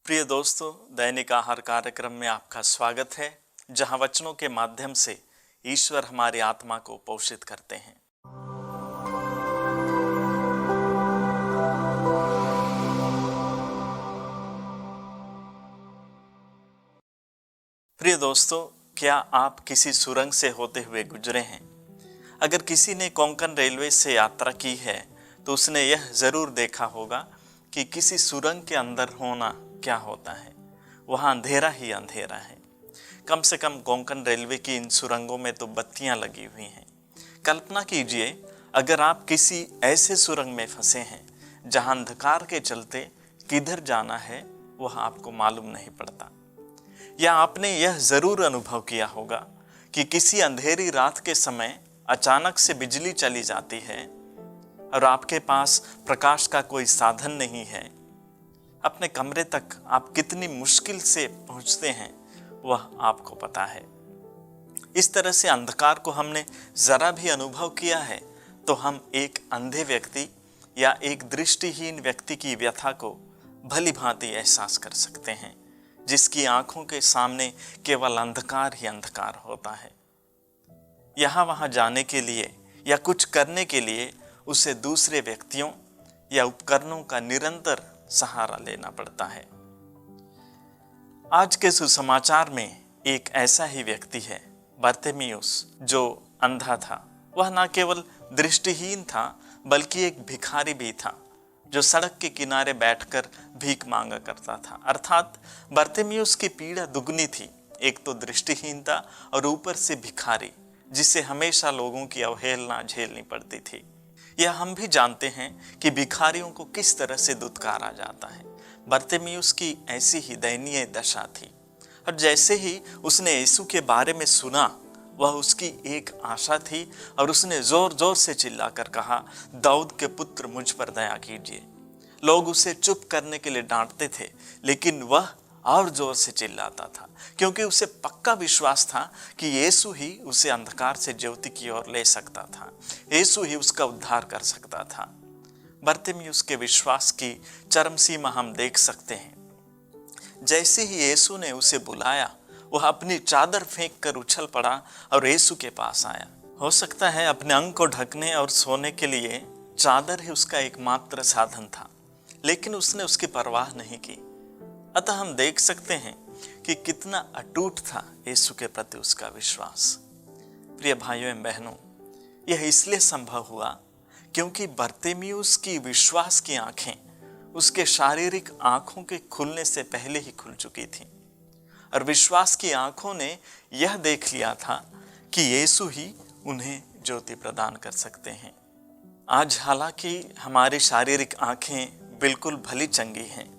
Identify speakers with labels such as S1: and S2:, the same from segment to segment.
S1: प्रिय दोस्तों, दैनिक आहार कार्यक्रम में आपका स्वागत है, जहां वचनों के माध्यम से ईश्वर हमारी आत्मा को पोषित करते हैं। प्रिय दोस्तों, क्या आप किसी सुरंग से होते हुए गुजरे हैं? अगर किसी ने कोंकण रेलवे से यात्रा की है तो उसने यह जरूर देखा होगा कि किसी सुरंग के अंदर होना क्या होता है। वहाँ अंधेरा ही अंधेरा है। कम से कम कोंकण रेलवे की इन सुरंगों में तो बत्तियां लगी हुई हैं। कल्पना कीजिए, अगर आप किसी ऐसे सुरंग में फंसे हैं जहां अंधकार के चलते किधर जाना है वह आपको मालूम नहीं पड़ता। या आपने यह जरूर अनुभव किया होगा कि किसी अंधेरी रात के समय अचानक से बिजली चली जाती है और आपके पास प्रकाश का कोई साधन नहीं है। अपने कमरे तक आप कितनी मुश्किल से पहुंचते हैं वह आपको पता है। इस तरह से अंधकार को हमने जरा भी अनुभव किया है तो हम एक अंधे व्यक्ति या एक दृष्टिहीन व्यक्ति की व्यथा को भली भांति एहसास कर सकते हैं, जिसकी आंखों के सामने केवल अंधकार ही अंधकार होता है। यहाँ वहाँ जाने के लिए या कुछ करने के लिए उसे दूसरे व्यक्तियों या उपकरणों का निरंतर सहारा लेना पड़ता है। आज के सुसमाचार में एक ऐसा ही व्यक्ति है, बर्तिमेयुस, जो अंधा था। वह न केवल दृष्टिहीन था बल्कि एक भिखारी भी था, जो सड़क के किनारे बैठकर भीख मांगा करता था। अर्थात बर्तिमेयुस की पीड़ा दुगनी थी। एक तो दृष्टिहीनता और ऊपर से भिखारी, जिसे हमेशा लोगों की अवहेलना झेलनी पड़ती थी। यह हम भी जानते हैं कि भिखारियों को किस तरह से दुत्कारा जाता है। बर्तिमेयुस की ऐसी ही दयनीय दशा थी और जैसे ही उसने यीशु के बारे में सुना, वह उसकी एक आशा थी और उसने जोर जोर से चिल्लाकर कहा, दाऊद के पुत्र, मुझ पर दया कीजिए। लोग उसे चुप करने के लिए डांटते थे, लेकिन वह और जोर से चिल्लाता था, क्योंकि उसे पक्का विश्वास था कि यीशु ही उसे अंधकार से ज्योति की ओर ले सकता था। यीशु ही उसका उद्धार कर सकता था। बर्तिमेयुस के विश्वास की चरम सीमा हम देख सकते हैं। जैसे ही यीशु ने उसे बुलाया, वह अपनी चादर फेंक कर उछल पड़ा और यीशु के पास आया। हो सकता है अपने अंग को ढकने और सोने के लिए चादर ही उसका एकमात्र साधन था, लेकिन उसने उसकी परवाह नहीं की। अतः हम देख सकते हैं कि कितना अटूट था यीशु के प्रति उसका विश्वास। प्रिय भाइयों एवं बहनों, यह इसलिए संभव हुआ क्योंकि बर्तिमेयुस की विश्वास की आंखें उसके शारीरिक आंखों के खुलने से पहले ही खुल चुकी थीं, और विश्वास की आंखों ने यह देख लिया था कि यीशु ही उन्हें ज्योति प्रदान कर सकते हैं। आज हालांकि हमारी शारीरिक आंखें बिल्कुल भली चंगी हैं,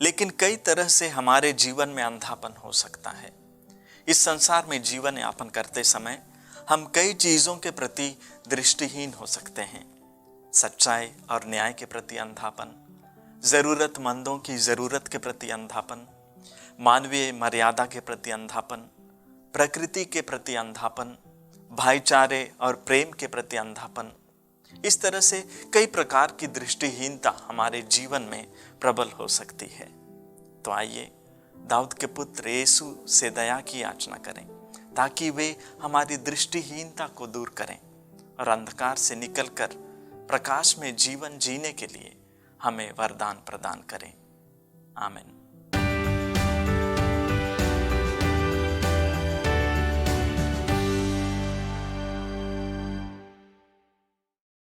S1: लेकिन कई तरह से हमारे जीवन में अंधापन हो सकता है। इस संसार में जीवन यापन करते समय हम कई चीजों के प्रति दृष्टिहीन हो सकते हैं। सच्चाई और न्याय के प्रति अंधापन, जरूरतमंदों की जरूरत के प्रति अंधापन, मानवीय मर्यादा के प्रति अंधापन, प्रकृति के प्रति अंधापन, भाईचारे और प्रेम के प्रति अंधापन। इस तरह से कई प्रकार की दृष्टिहीनता हमारे जीवन में प्रबल हो सकती है। तो आइए दाऊद के पुत्र यीशु से दया की याचना करें, ताकि वे हमारी दृष्टिहीनता को दूर करें और अंधकार से निकलकर प्रकाश में जीवन जीने के लिए हमें वरदान प्रदान करें। आमीन।